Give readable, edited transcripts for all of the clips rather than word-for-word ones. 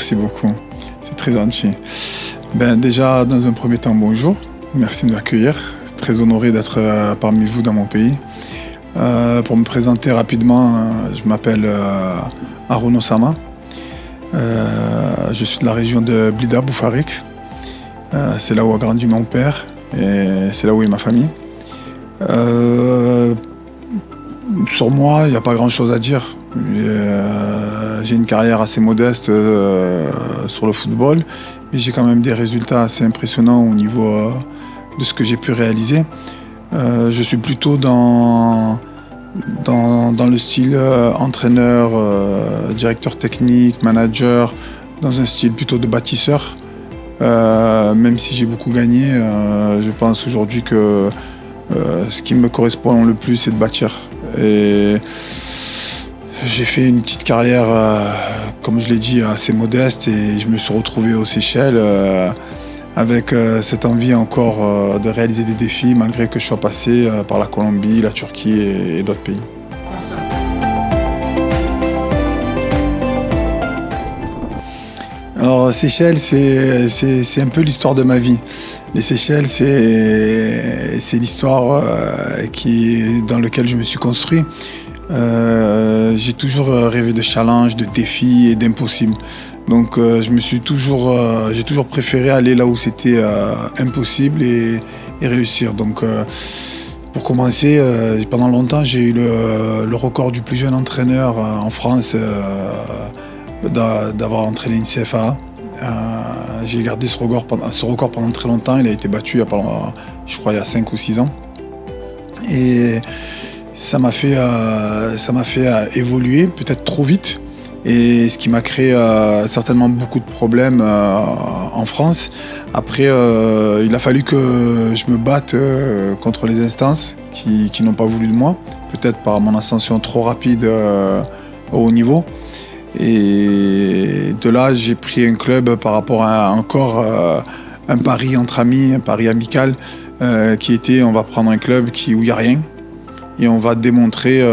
Merci beaucoup, c'est très gentil. Déjà, dans un premier temps, bonjour. Merci de m'accueillir. Très honoré d'être parmi vous dans mon pays. Pour me présenter rapidement, je m'appelle Haroun Osama. Je suis de la région de Blida, Boufarik. C'est là où a grandi mon père et c'est là où est ma famille. Sur moi, il n'y a pas grand-chose à dire. J'ai une carrière assez modeste sur le football, mais j'ai quand même des résultats assez impressionnants au niveau de ce que j'ai pu réaliser. Je suis plutôt dans le style entraîneur, directeur technique, manager, dans un style plutôt de bâtisseur. Même si j'ai beaucoup gagné, je pense aujourd'hui que ce qui me correspond le plus, c'est de bâtir. Et j'ai fait une petite carrière, comme je l'ai dit, assez modeste et je me suis retrouvé aux Seychelles avec cette envie encore de réaliser des défis malgré que je sois passé par la Colombie, la Turquie et d'autres pays. Alors Seychelles, c'est un peu l'histoire de ma vie. Les Seychelles, c'est l'histoire dans laquelle je me suis construit. J'ai toujours rêvé de challenges, de défis et d'impossibles. Donc j'ai toujours préféré aller là où c'était impossible et réussir. Donc pour commencer, pendant longtemps, j'ai eu le record du plus jeune entraîneur en France d'avoir entraîné une CFA. J'ai gardé ce record pendant très longtemps. Il a été battu je crois il y a 5 ou 6 ans. Et ça m'a fait évoluer peut-être trop vite. Et ce qui m'a créé certainement beaucoup de problèmes en France. Après, il a fallu que je me batte contre les instances qui n'ont pas voulu de moi, peut-être par mon ascension trop rapide au haut niveau. Et de là, j'ai pris un club par rapport à encore un pari entre amis, un pari amical, qui était on va prendre un club où il n'y a rien. Et on va démontrer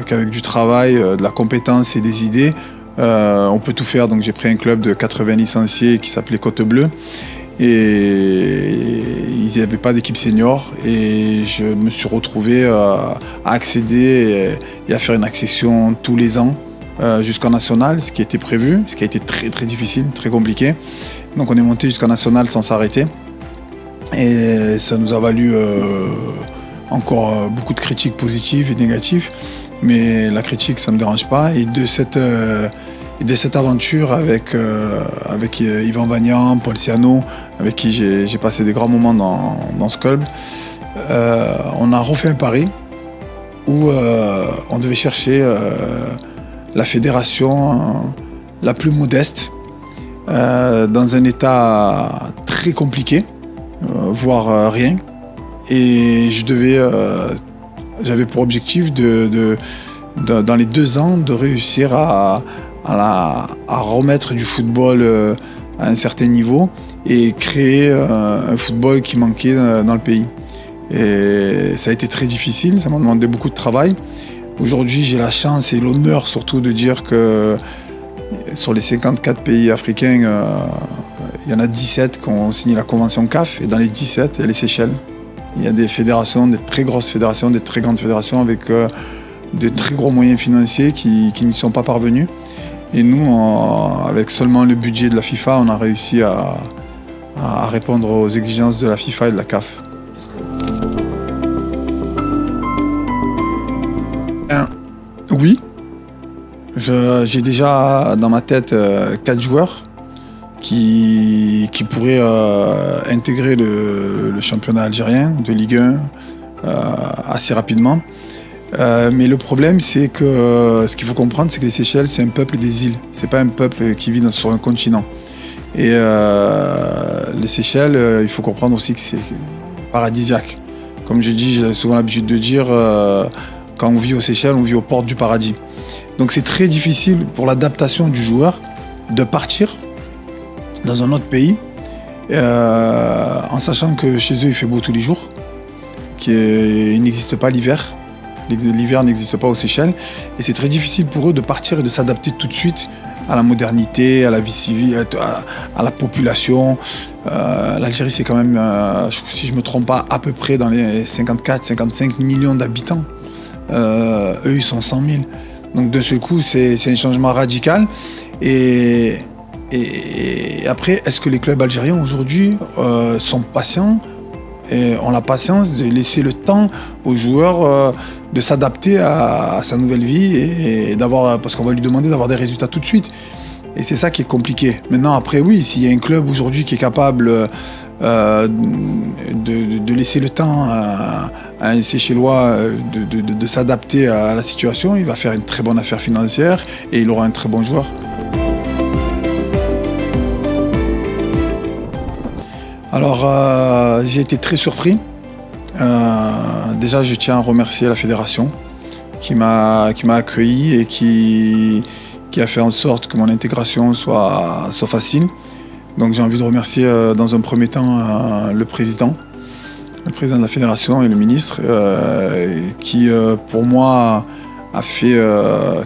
qu'avec du travail, de la compétence et des idées, on peut tout faire. Donc j'ai pris un club de 80 licenciés qui s'appelait Côte Bleue. Et ils n'avaient pas d'équipe senior. Et je me suis retrouvé à accéder et à faire une accession tous les ans jusqu'en national, ce qui était prévu, ce qui a été très très difficile, très compliqué. Donc on est monté jusqu'en national sans s'arrêter. Et ça nous a valu encore beaucoup de critiques positives et négatives, mais la critique ça ne me dérange pas. Et de cette aventure avec Yvan Vagnan, Paul Ciano, avec qui j'ai passé des grands moments dans ce club, on a refait un pari où on devait chercher la fédération la plus modeste, dans un état très compliqué, voire rien. Et j'avais pour objectif dans les 2 ans de réussir à remettre du football à un certain niveau et créer un football qui manquait dans le pays. Et ça a été très difficile, ça m'a demandé beaucoup de travail. Aujourd'hui, j'ai la chance et l'honneur surtout de dire que sur les 54 pays africains, il y en a 17 qui ont signé la convention CAF et dans les 17, il y a les Seychelles. Il y a des fédérations, des très grosses fédérations, des très grandes fédérations avec de très gros moyens financiers qui n'y sont pas parvenus. Et nous, avec seulement le budget de la FIFA, on a réussi à répondre aux exigences de la FIFA et de la CAF. Oui, j'ai déjà dans ma tête 4 joueurs qui pourraient intégrer le championnat algérien de Ligue 1 assez rapidement. Mais le problème, c'est que ce qu'il faut comprendre, c'est que les Seychelles, c'est un peuple des îles. C'est pas un peuple qui vit sur un continent. Et les Seychelles, il faut comprendre aussi que c'est paradisiaque. Comme je dis, j'ai souvent l'habitude de dire, quand on vit aux Seychelles, on vit aux portes du paradis. Donc c'est très difficile pour l'adaptation du joueur de partir dans un autre pays, en sachant que chez eux il fait beau tous les jours, qu'il n'existe pas l'hiver. L'hiver n'existe pas aux Seychelles et c'est très difficile pour eux de partir et de s'adapter tout de suite à la modernité, à la vie civile, à la population. L'Algérie, c'est quand même, si je ne me trompe pas, à peu près dans les 54-55 millions d'habitants. Eux, ils sont 100 000. Donc d'un seul coup, c'est un changement radical. Et après, est-ce que les clubs algériens aujourd'hui sont patients et ont la patience de laisser le temps aux joueurs de s'adapter à sa nouvelle vie et d'avoir, parce qu'on va lui demander d'avoir des résultats tout de suite. Et c'est ça qui est compliqué. Maintenant, après, oui, s'il y a un club aujourd'hui qui est capable de laisser le temps à un Seychellois de s'adapter à la situation, il va faire une très bonne affaire financière et il aura un très bon joueur. Alors, j'ai été très surpris. Déjà, je tiens à remercier la fédération qui m'a accueilli et qui a fait en sorte que mon intégration soit facile. Donc j'ai envie de remercier dans un premier temps le président de la fédération et le ministre qui pour moi a fait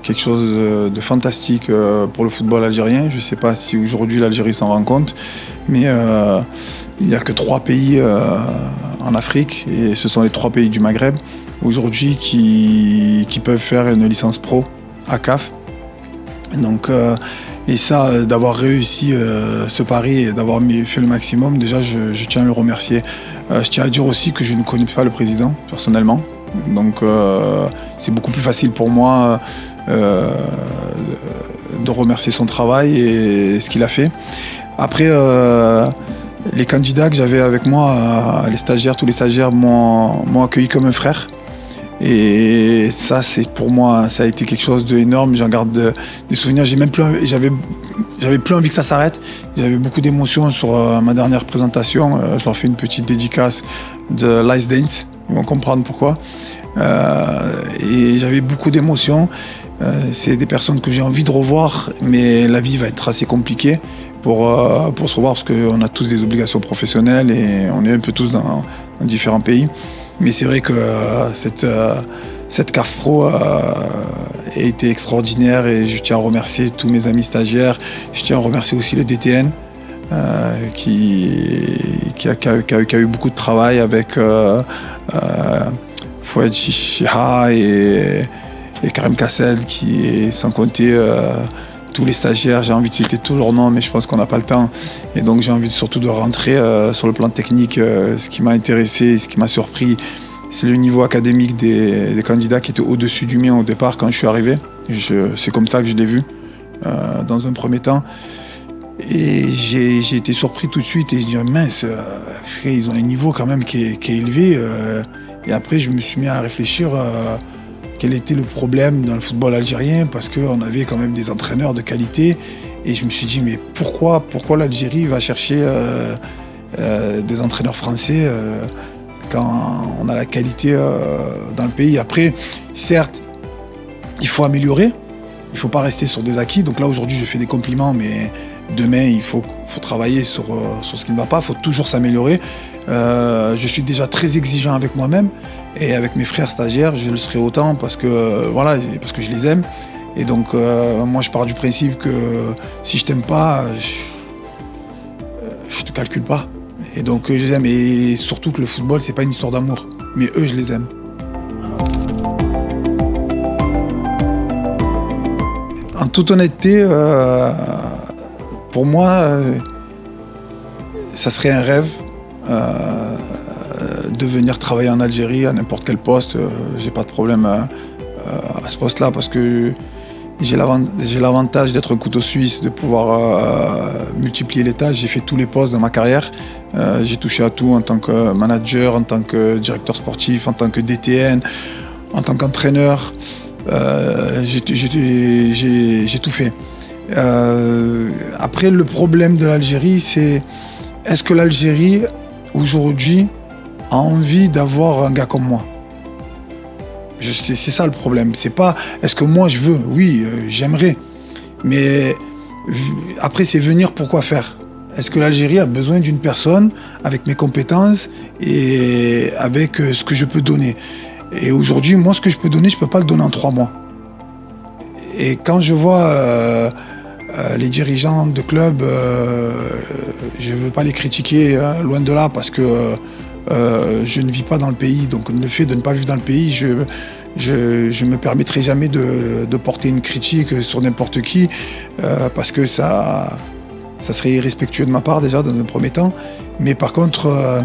quelque chose de fantastique pour le football algérien. Je ne sais pas si aujourd'hui l'Algérie s'en rend compte, mais il n'y a que 3 pays en Afrique et ce sont les 3 pays du Maghreb aujourd'hui qui peuvent faire une licence pro à CAF. Donc, et ça, d'avoir réussi ce pari et d'avoir fait le maximum, déjà je tiens à le remercier. Je tiens à dire aussi que je ne connais pas le président personnellement. Donc c'est beaucoup plus facile pour moi de remercier son travail et ce qu'il a fait. Après, les candidats que j'avais avec moi, les stagiaires, tous les stagiaires m'ont accueilli comme un frère. Et ça, c'est pour moi, ça a été quelque chose d'énorme. J'en garde des souvenirs. J'avais plus envie que ça s'arrête. J'avais beaucoup d'émotions sur ma dernière présentation. Je leur fais une petite dédicace de Lice Dance. Ils vont comprendre pourquoi. Et j'avais beaucoup d'émotions. C'est des personnes que j'ai envie de revoir, mais la vie va être assez compliquée pour se revoir parce qu'on a tous des obligations professionnelles et on est un peu tous dans différents pays. Mais c'est vrai que cette CAF Pro a été extraordinaire et je tiens à remercier tous mes amis stagiaires. Je tiens à remercier aussi le DTN qui a eu beaucoup de travail avec Fouad Chiha et Karim Kassel, qui sans compter tous les stagiaires. J'ai envie de citer tous leurs noms, mais je pense qu'on n'a pas le temps. Et donc j'ai envie surtout de rentrer sur le plan technique. Ce qui m'a intéressé, ce qui m'a surpris, c'est le niveau académique des candidats qui étaient au-dessus du mien au départ quand je suis arrivé. C'est comme ça que je l'ai vu dans un premier temps. Et j'ai été surpris tout de suite et je dis mince, ils ont un niveau quand même qui est élevé. Et après je me suis mis à réfléchir quel était le problème dans le football algérien, parce qu'on avait quand même des entraîneurs de qualité. Et je me suis dit, mais pourquoi l'Algérie va chercher des entraîneurs français quand on a la qualité dans le pays. Après, certes, il faut améliorer, il ne faut pas rester sur des acquis. Donc là, aujourd'hui, je fais des compliments, mais demain, il faut travailler sur ce qui ne va pas, il faut toujours s'améliorer. Je suis déjà très exigeant avec moi-même et avec mes frères stagiaires, je le serai autant parce que je les aime. Et donc moi je pars du principe que si je t'aime pas, je te calcule pas. Et donc je les aime, et surtout que le football c'est pas une histoire d'amour, mais eux je les aime. En toute honnêteté, pour moi, ça serait un rêve. De venir travailler en Algérie à n'importe quel poste, j'ai pas de problème à ce poste-là parce que j'ai l'avantage d'être un couteau suisse, de pouvoir multiplier les tâches. J'ai fait tous les postes dans ma carrière, j'ai touché à tout en tant que manager, en tant que directeur sportif, en tant que DTN, en tant qu'entraîneur, j'ai tout fait. Après, le problème de l'Algérie, c'est est-ce que l'Algérie aujourd'hui a envie d'avoir un gars comme moi? C'est ça le problème. C'est pas est-ce que moi je veux? Oui, j'aimerais. Mais après, c'est venir pour quoi faire? Est-ce que l'Algérie a besoin d'une personne avec mes compétences et avec ce que je peux donner? Et aujourd'hui, moi, ce que je peux donner, je peux pas le donner en 3 mois. Et quand je vois Les dirigeants de club, je ne veux pas les critiquer, loin de là, parce que je ne vis pas dans le pays. Donc le fait de ne pas vivre dans le pays, je me permettrai jamais de porter une critique sur n'importe qui, parce que ça serait irrespectueux de ma part déjà dans un premier temps. Mais par contre,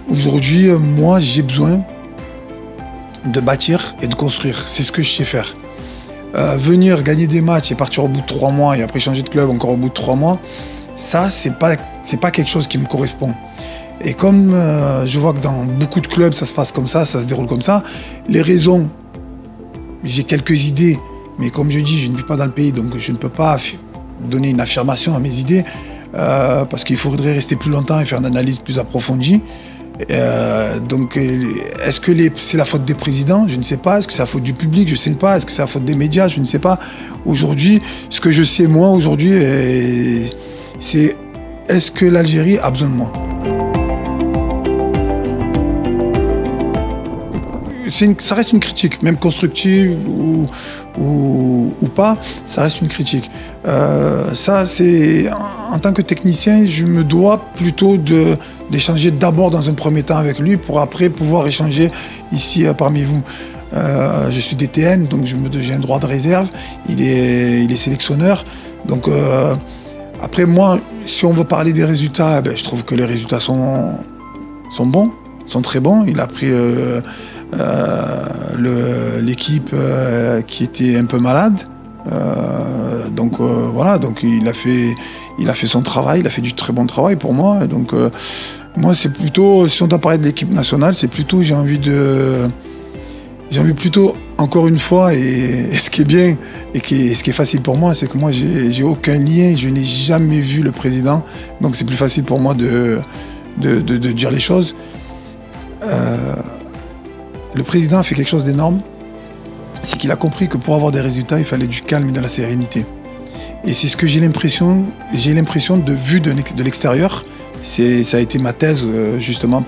aujourd'hui, moi j'ai besoin de bâtir et de construire. C'est ce que je sais faire. Venir gagner des matchs et partir au bout de 3 mois et après changer de club encore au bout de 3 mois, ça c'est pas quelque chose qui me correspond. Et comme je vois que dans beaucoup de clubs ça se passe comme ça se déroule comme ça, les raisons, j'ai quelques idées, mais comme je dis, je ne vis pas dans le pays, donc je ne peux pas donner une affirmation à mes idées, parce qu'il faudrait rester plus longtemps et faire une analyse plus approfondie. Donc, est-ce que c'est la faute des présidents? Je ne sais pas. Est-ce que c'est la faute du public? Je ne sais pas. Est-ce que c'est la faute des médias? Je ne sais pas. Aujourd'hui, ce que je sais moi aujourd'hui, c'est est-ce que l'Algérie a besoin de moi? Ça reste une critique, même constructive ou pas, ça reste une critique. Ça, c'est en tant que technicien, je me dois plutôt d'échanger d'abord dans un premier temps avec lui pour après pouvoir échanger ici parmi vous. Je suis DTN, donc j'ai un droit de réserve. Il est sélectionneur. Donc après moi, si on veut parler des résultats, je trouve que les résultats sont bons, sont très bons. Il a pris l'équipe qui était un peu malade. Donc voilà, donc il a fait son travail, il a fait du très bon travail pour moi. Donc moi c'est plutôt, si on doit parler de l'équipe nationale, c'est plutôt j'ai envie plutôt encore une fois, et ce qui est bien et ce qui est facile pour moi, c'est que moi j'ai aucun lien, je n'ai jamais vu le président, donc c'est plus facile pour moi de dire les choses. Le président a fait quelque chose d'énorme, c'est qu'il a compris que pour avoir des résultats, il fallait du calme et de la sérénité. Et c'est ce que j'ai l'impression de vue de l'extérieur. Ça a été ma thèse justement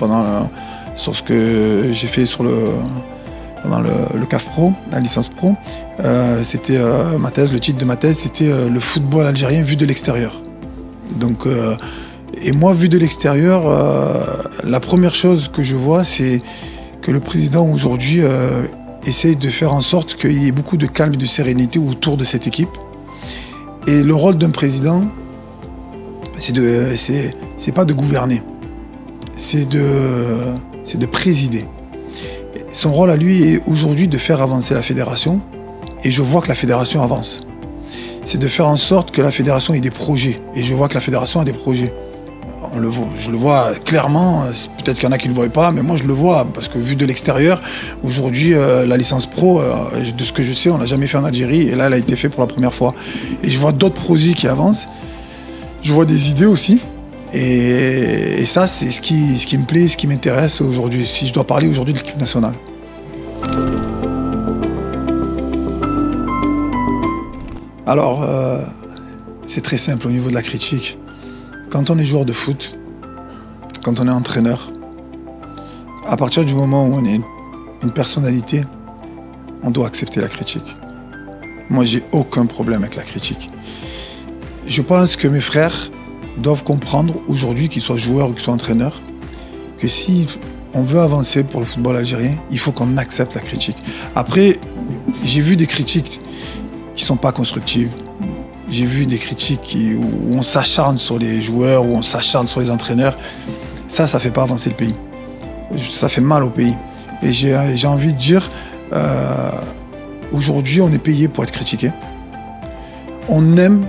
sur ce que j'ai fait pendant le CAF Pro, la licence pro. C'était ma thèse, le titre de ma thèse, c'était le football algérien vu de l'extérieur. Donc, et moi, vu de l'extérieur, la première chose que je vois, c'est que le président aujourd'hui essaye de faire en sorte qu'il y ait beaucoup de calme et de sérénité autour de cette équipe. Et le rôle d'un président, c'est pas de gouverner, c'est de présider. Son rôle à lui est aujourd'hui de faire avancer la fédération, et je vois que la fédération avance. C'est de faire en sorte que la fédération ait des projets, et je vois que la fédération a des projets. Je le vois clairement, peut-être qu'il y en a qui ne le voient pas, mais moi je le vois, parce que vu de l'extérieur, aujourd'hui la licence pro, de ce que je sais, on ne l'a jamais fait en Algérie, et là elle a été faite pour la première fois. Et je vois d'autres projets qui avancent, je vois des idées aussi, et ça c'est ce qui me plaît, ce qui m'intéresse aujourd'hui, si je dois parler aujourd'hui de l'équipe nationale. Alors, c'est très simple au niveau de la critique. Quand on est joueur de foot, quand on est entraîneur, à partir du moment où on est une personnalité, on doit accepter la critique. Moi, j'ai aucun problème avec la critique. Je pense que mes frères doivent comprendre aujourd'hui, qu'ils soient joueurs ou qu'ils soient entraîneurs, que si on veut avancer pour le football algérien, il faut qu'on accepte la critique. Après, j'ai vu des critiques qui ne sont pas constructives. J'ai vu des critiques où on s'acharne sur les joueurs, où on s'acharne sur les entraîneurs. Ça ne fait pas avancer le pays. Ça fait mal au pays. Et j'ai envie de dire, aujourd'hui, on est payé pour être critiqué. On aime,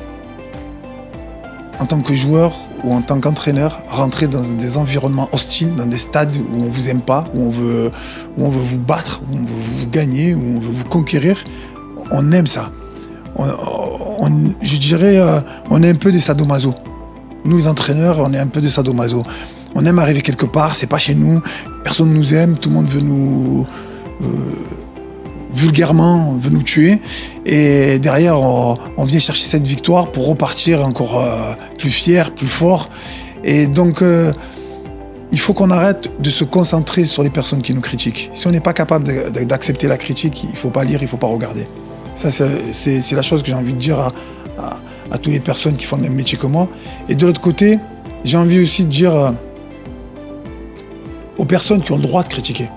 en tant que joueur ou en tant qu'entraîneur, rentrer dans des environnements hostiles, dans des stades où on ne vous aime pas, où on veut vous battre, où on veut vous gagner, où on veut vous conquérir. On aime ça. Je dirais, on est un peu des sadomaso. Nous, les entraîneurs, on est un peu des sadomaso. On aime arriver quelque part, c'est pas chez nous, personne ne nous aime, tout le monde veut nous... vulgairement, veut nous tuer. Et derrière, on vient chercher cette victoire pour repartir encore plus fier, plus fort. Et donc, il faut qu'on arrête de se concentrer sur les personnes qui nous critiquent. Si on n'est pas capable d'accepter la critique, il ne faut pas lire, il ne faut pas regarder. Ça, c'est la chose que j'ai envie de dire à toutes les personnes qui font le même métier que moi. Et de l'autre côté, j'ai envie aussi de dire aux personnes qui ont le droit de critiquer.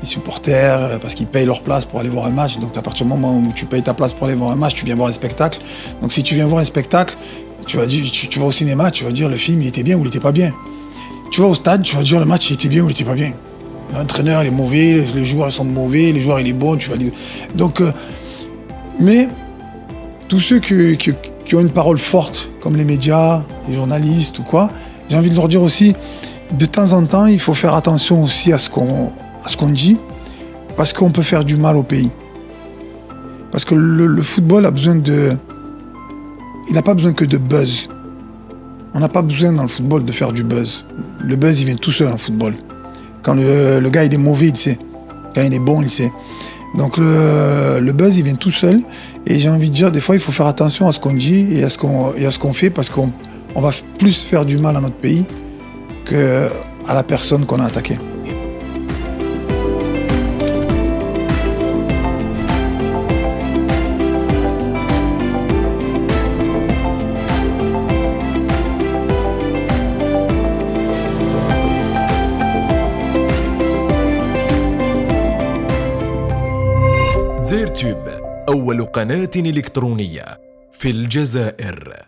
Les supporters, parce qu'ils payent leur place pour aller voir un match. Donc à partir du moment où tu payes ta place pour aller voir un match, tu viens voir un spectacle. Donc si tu viens voir un spectacle, tu vas au cinéma, tu vas dire le film il était bien ou il était pas bien. Tu vas au stade, tu vas dire le match il était bien ou il était pas bien. L'entraîneur il est mauvais, les joueurs ils sont mauvais, les joueurs il est bon, tu vas dire. Donc mais tous ceux qui ont une parole forte, comme les médias, les journalistes ou quoi, j'ai envie de leur dire aussi, de temps en temps, il faut faire attention aussi à ce qu'on dit, parce qu'on peut faire du mal au pays. Parce que le football a besoin de... Il n'a pas besoin que de buzz. On n'a pas besoin dans le football de faire du buzz. Le buzz, il vient tout seul en football. Quand le gars il est mauvais, il sait. Quand il est bon, il sait. Donc le buzz, il vient tout seul. Et j'ai envie de dire, des fois, il faut faire attention à ce qu'on dit et à ce qu'on fait, parce qu'on va plus faire du mal à notre pays qu'à la personne qu'on a attaquée. زيرتيوب أول قناة إلكترونية في الجزائر.